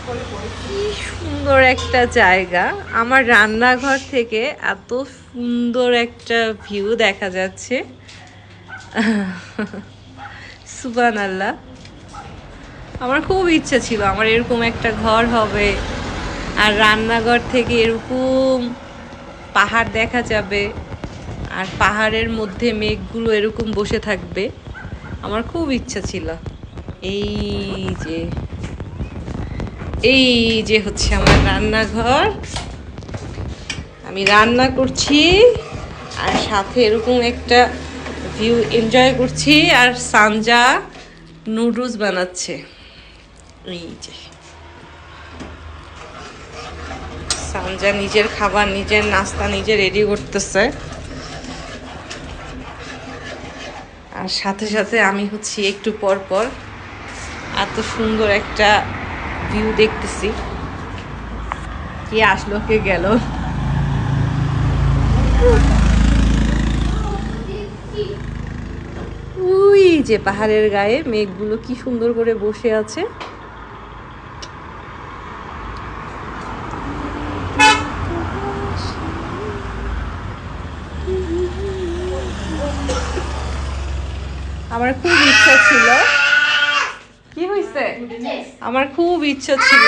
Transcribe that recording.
কি সুন্দর একটা জায়গা, আমার রান্নাঘর থেকে এত সুন্দর একটা ভিউ দেখা যাচ্ছে। সুবহানাল্লাহ। আমার খুব ইচ্ছে ছিল আমার এরকম একটা ঘর হবে, আর রান্নাঘর থেকে এরকম পাহাড় দেখা যাবে, আর পাহাড়ের মধ্যে মেঘগুলো এরকম বসে থাকবে। আমার খুব ইচ্ছা ছিল। এই যে এই যে হচ্ছে আমার রান্নাঘর, আমি রান্না করছি আর সাথে এরকম একটা ভিউ এনজয় করছি, আর সানজা নুডলস বানাচ্ছে। এই যে সানজা নিজের খাবার, নিজের নাস্তা নিজে রেডি করতেছে, আর সাথে সাথে আমি হচ্ছি একটু পর পর এত সুন্দর একটা ভিউ দেখতেছি। কে আসলো কে গেল। ওই যে পাহাড়ের গায়ে মেঘগুলো কি সুন্দর করে বসে আছে। আমার খুব ইচ্ছা ছিল, কি হয়েছে, আমার খুব ইচ্ছা ছিল